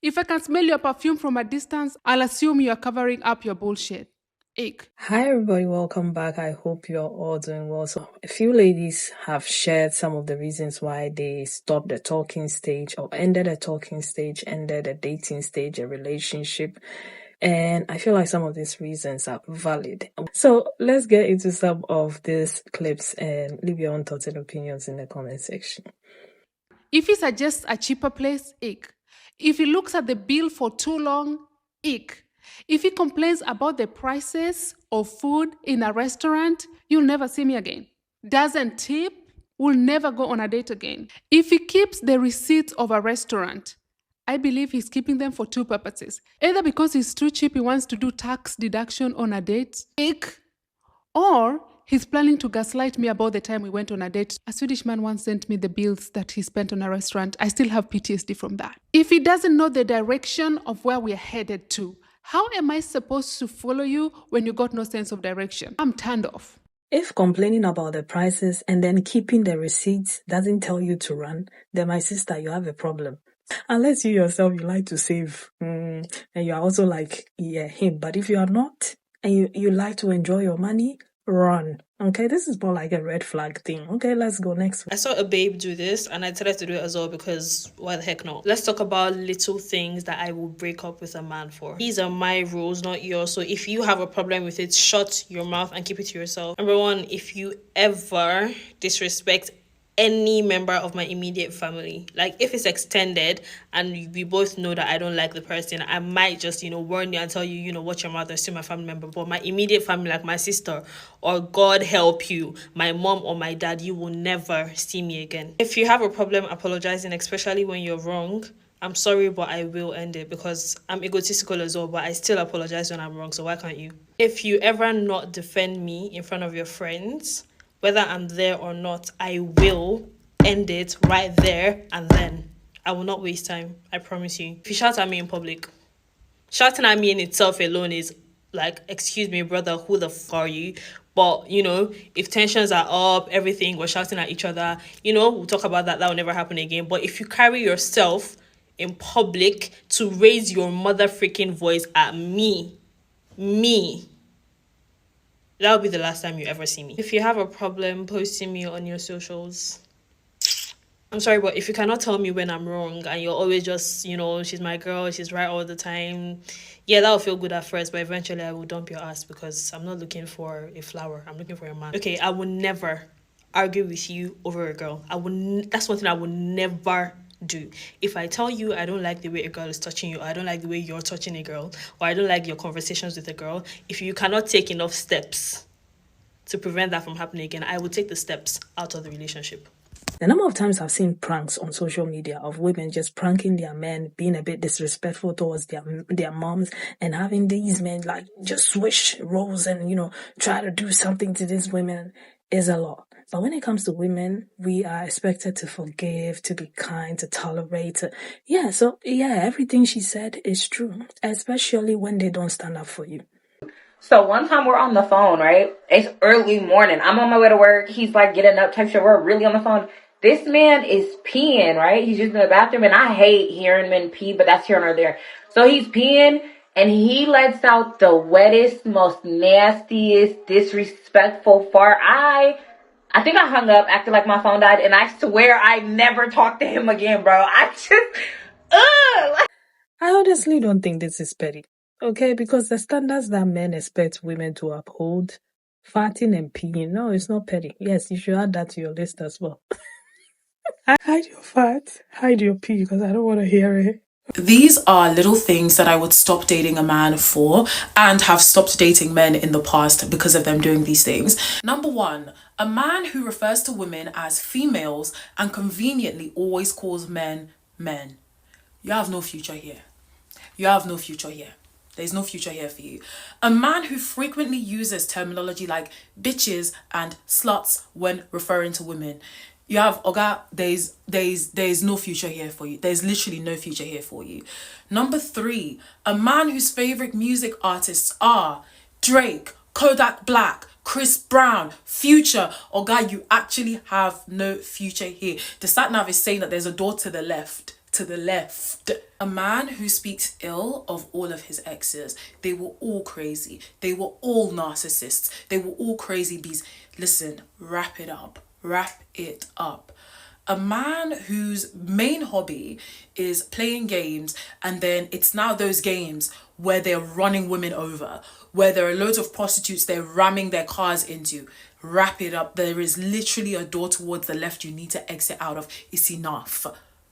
If I can smell your perfume from a distance, I'll assume you're covering up your bullshit. Ick. Hi everybody, welcome back. I hope you're all doing well. So a few ladies have shared some of the reasons why they stopped the talking stage or ended a talking stage, ended a dating stage, a relationship. And I feel like some of these reasons are valid. So let's get into some of these clips and leave your own thoughts and opinions in the comment section. If he suggests a cheaper place, ick. If he looks at the bill for too long, ick. If he complains about the prices of food in a restaurant, you'll never see me again. Doesn't tip, will never go on a date again. If he keeps the receipts of a restaurant, I believe he's keeping them for two purposes. Either because he's too cheap, he wants to do tax deduction on a date, ick, or he's planning to gaslight me about the time we went on a date. A Swedish man once sent me the bills that he spent on a restaurant. I still have PTSD from that. If he doesn't know the direction of where we're headed to, how am I supposed to follow you when you got no sense of direction? I'm turned off. If complaining about the prices and then keeping the receipts doesn't tell you to run, then my sister, you have a problem. Unless you yourself, you like to save, and you're also like, yeah, him. But if you are not, and you like to enjoy your money, run. Okay, this is more like a red flag thing. Okay, let's go next. I saw a babe do this and I decided to do it as well because why the heck not? Let's talk about little things that I will break up with a man for. These are my rules, not yours. So if you have a problem with it, shut your mouth and keep it to yourself. Number one, if you ever disrespect any member of my immediate family, like if it's extended and we both know that I don't like the person, I might just warn you and tell you watch your mouth, they're still my family member. But my immediate family, like my sister, or God help you, my mom or my dad, you will never see me again. If you have a problem apologizing, especially when you're wrong, I'm sorry, but I will end it because I'm egotistical as well, but I still apologize when I'm wrong, so why can't you? If you ever not defend me in front of your friends, whether I'm there or not, I will end it right there and then. I will not waste time. I promise you. If you shout at me in public, shouting at me in itself alone is like, excuse me, brother, who the f are you? But, if tensions are up, everything, we're shouting at each other, we'll talk about that. That will never happen again. But if you carry yourself in public to raise your mother freaking voice at me, that'll be the last time you ever see me. If you have a problem posting me on your socials, I'm sorry, but if you cannot tell me when I'm wrong and you're always just, she's my girl, she's right all the time, yeah, that'll feel good at first, but eventually I will dump your ass because I'm not looking for a flower. I'm looking for a man. Okay, I will never argue with you over a girl. That's one thing I will never do. If I tell you I don't like the way a girl is touching you, or I don't like the way you're touching a girl, or I don't like your conversations with a girl, if you cannot take enough steps to prevent that from happening again, I will take the steps out of the relationship. The number of times I've seen pranks on social media of women just pranking their men, being a bit disrespectful towards their moms, and having these men like just switch roles and try to do something to these women is a lot. But when it comes to women, we are expected to forgive, to be kind, to tolerate. Everything she said is true, especially when they don't stand up for you. So one time we're on the phone, right? It's early morning. I'm on my way to work. He's like getting up, type shit. We're really on the phone. This man is peeing, right? He's using the bathroom, and I hate hearing men pee, but that's here nor there. So he's peeing, and he lets out the wettest, most nastiest, disrespectful fart. I think I hung up, acted like my phone died, and I swear I never talked to him again, bro. I honestly don't think this is petty. Okay, because the standards that men expect women to uphold, farting and peeing, no, it's not petty. Yes, you should add that to your list as well. Hide your fart, hide your pee, because I don't want to hear it. These are little things that I would stop dating a man for and have stopped dating men in the past because of them doing these things. Number one, a man who refers to women as females and conveniently always calls men men. You have no future here. You have no future here. There's no future here for you. A man who frequently uses terminology like bitches and sluts when referring to women. You have Oga, there's no future here for you. There's literally no future here for you. Number three, a man whose favorite music artists are Drake, Kodak Black, Chris Brown, Future. Oga, you actually have no future here. The sat nav is saying that there's a door to the left. to the left. A man who speaks ill of all of his exes. They were all crazy. They were all narcissists. They were all crazy bees. Listen, wrap it up. Wrap it up. A man whose main hobby is playing games, and then it's now those games where they're running women over, where there are loads of prostitutes they're ramming their cars into. Wrap it up. There is literally a door towards the left you need to exit out of. It's enough.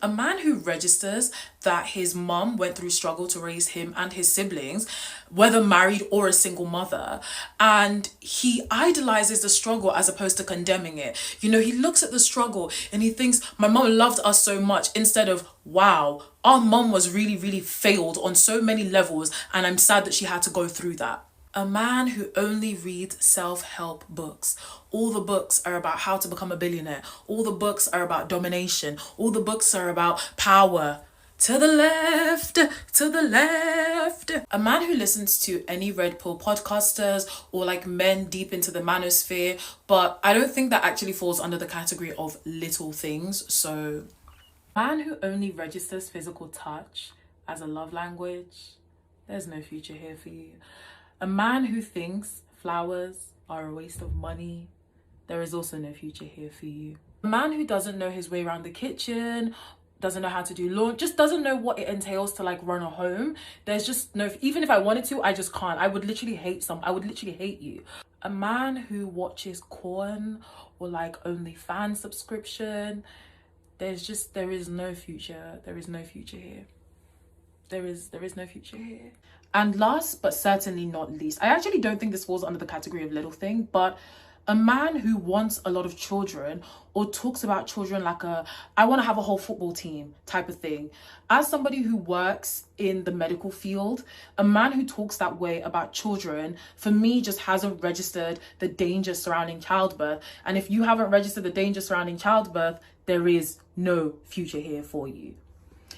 A man who registers that his mum went through struggle to raise him and his siblings, whether married or a single mother, and he idolizes the struggle as opposed to condemning it. You know, he looks at the struggle and he thinks, my mum loved us so much, instead of, wow, our mum was really, really failed on so many levels, and I'm sad that she had to go through that. A man who only reads self-help books. All the books are about how to become a billionaire. All the books are about domination. All the books are about power. To the left, to the left. A man who listens to any red pill podcasters or like men deep into the manosphere, but I don't think that actually falls under the category of little things. So, a man who only registers physical touch as a love language, there's no future here for you. A man who thinks flowers are a waste of money, there is also no future here for you. A man who doesn't know his way around the kitchen, doesn't know how to do laundry, just doesn't know what it entails to like run a home. There's just no, even if I wanted to, I just can't. I would literally hate you. A man who watches porn or like OnlyFans subscription, there is no future. There is no future here. There is no future here. And last but certainly not least, I actually don't think this falls under the category of little thing, but a man who wants a lot of children or talks about children like I want to have a whole football team type of thing. As somebody who works in the medical field, a man who talks that way about children, for me, just hasn't registered the danger surrounding childbirth. And if you haven't registered the danger surrounding childbirth, there is no future here for you.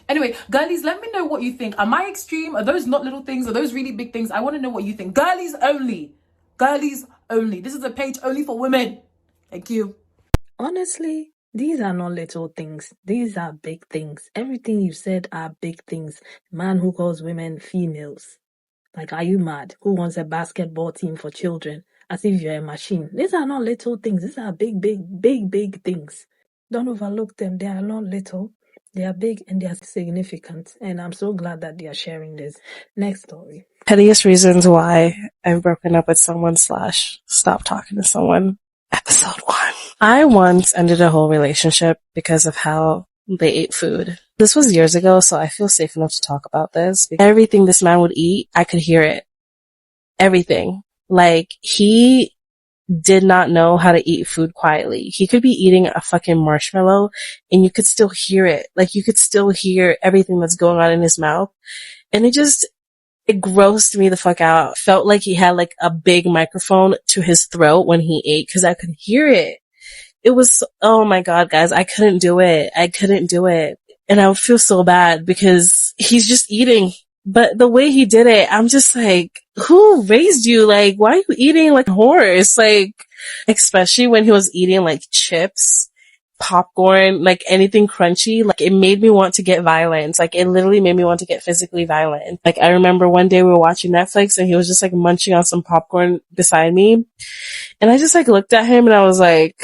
Anyway, girlies, let me know what you think. Am I extreme? Are those not little things? Are those really big things? I want to know what you think. Girlies only. Girlies only. This is a page only for women. Thank you. Honestly, these are not little things. These are big things. Everything you said are big things. Man who calls women females. Like, are you mad? Who wants a basketball team for children? As if you're a machine. These are not little things. These are big things. Don't overlook them. They are not little. They are big and they are significant. And I'm so glad that they are sharing this. Next story. Pettiest reasons why I've broken up with someone / stopped talking to someone. Episode 1. I once ended a whole relationship because of how they ate food. This was years ago, so I feel safe enough to talk about this. Everything this man would eat, I could hear it. Everything. Like, he did not know how to eat food quietly. He could be eating a fucking marshmallow and you could still hear it. Like, you could still hear everything that's going on in his mouth. And it grossed me the fuck out. Felt like he had like a big microphone to his throat when he ate because I could hear it. It was, oh my God, guys, I couldn't do it. And I would feel so bad because he's just eating. But the way he did it, I'm just like, who raised you? Like, why are you eating like a horse? Like, especially when he was eating like chips, popcorn, like anything crunchy, like it made me want to get violent. Like, it literally made me want to get physically violent. Like, I remember one day we were watching Netflix and he was just like munching on some popcorn beside me. And I just like looked at him and I was like,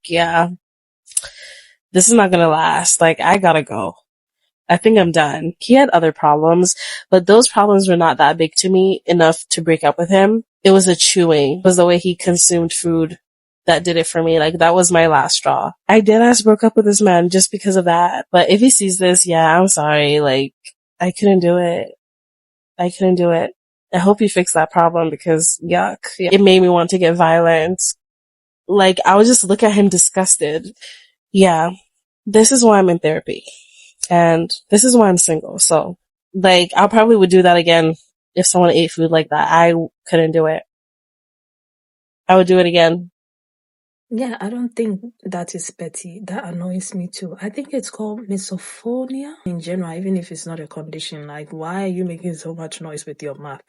yeah, this is not gonna last. Like, I gotta go. I think I'm done. He had other problems, but those problems were not that big to me enough to break up with him. It was the chewing. It was the way he consumed food that did it for me. Like, that was my last straw. I deadass broke up with this man just because of that. But if he sees this, yeah, I'm sorry. Like, I couldn't do it. I hope you fix that problem because yuck. It made me want to get violent. Like, I would just look at him disgusted. Yeah, this is why I'm in therapy. And this is why I'm single. So, like, I probably would do that again if someone ate food like that. I couldn't do it. I would do it again. Yeah, I don't think that is petty. That annoys me too. I think it's called misophonia in general, even if it's not a condition. Like, why are you making so much noise with your mouth?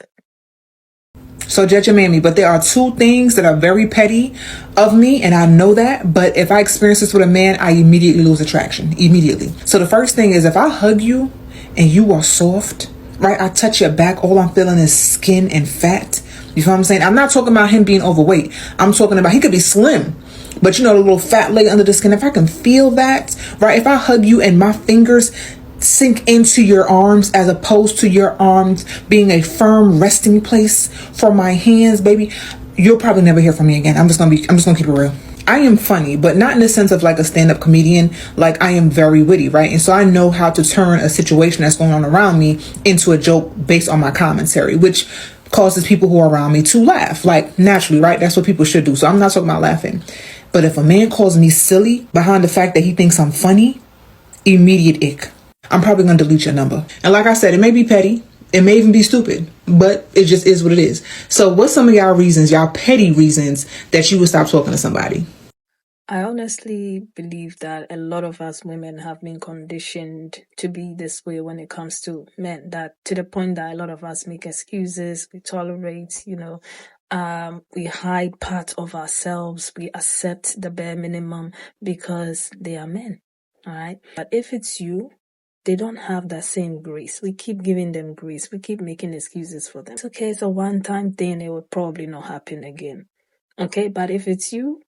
So judge your mammy. But there are two things that are very petty of me, and I know that. But if I experience this with a man, I immediately lose attraction. Immediately. So the first thing is, if I hug you and you are soft, right? I touch your back, all I'm feeling is skin and fat. You feel what I'm saying? I'm not talking about him being overweight. I'm talking about he could be slim, but you know, the little fat layer under the skin. If I can feel that, right? If I hug you and my fingers sink into your arms as opposed to your arms being a firm resting place for my hands, baby, you'll probably never hear from me again. I'm just gonna keep it real. I am funny, but not in the sense of like a stand-up comedian. Like, I am very witty, right? And so I know how to turn a situation that's going on around me into a joke based on my commentary, which causes people who are around me to laugh, like, naturally, right? That's what people should do. So I'm not talking about laughing. But if a man calls me silly behind the fact that he thinks I'm funny, immediate ick. I'm probably going to delete your number. And like I said, it may be petty. It may even be stupid, but it just is what it is. So what's some of y'all reasons, y'all petty reasons, that you would stop talking to somebody? I honestly believe that a lot of us women have been conditioned to be this way when it comes to men, that to the point that a lot of us make excuses, we tolerate, we hide part of ourselves, we accept the bare minimum because they are men, all right? But if it's you, they don't have that same grace. We keep giving them grace. We keep making excuses for them. It's okay, it's a one-time thing. It will probably not happen again. Okay, but if it's you,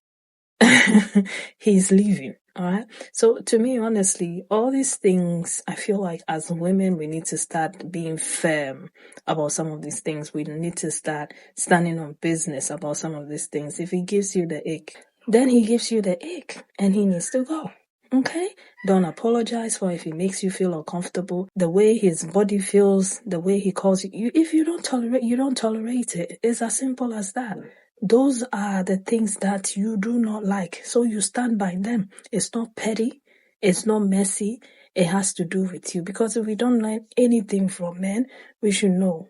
he's leaving. All right. So to me, honestly, all these things, I feel like as women, we need to start being firm about some of these things. We need to start standing on business about some of these things. If he gives you the ick, then he gives you the ick and he needs to go. Okay? Don't apologize for if he makes you feel uncomfortable. The way his body feels, the way he calls you, if you don't tolerate it. It's as simple as that. Those are the things that you do not like. So you stand by them. It's not petty. It's not messy. It has to do with you. Because if we don't learn anything from men, we should know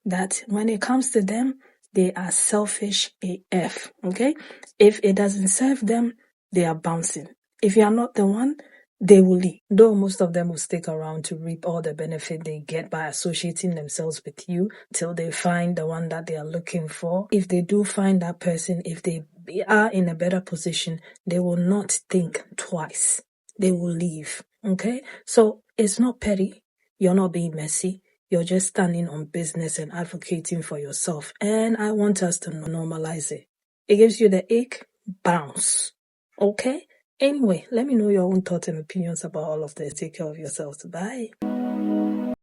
that when it comes to them, they are selfish AF. Okay? If it doesn't serve them, they are bouncing. If you are not the one, they will leave. Though most of them will stick around to reap all the benefit they get by associating themselves with you till they find the one that they are looking for. If they do find that person, if they are in a better position, they will not think twice. They will leave. Okay? So it's not petty. You're not being messy. You're just standing on business and advocating for yourself. And I want us to normalize it. It gives you the ick, bounce. Okay? Anyway, let me know your own thoughts and opinions about all of this. Take care of yourselves. Bye.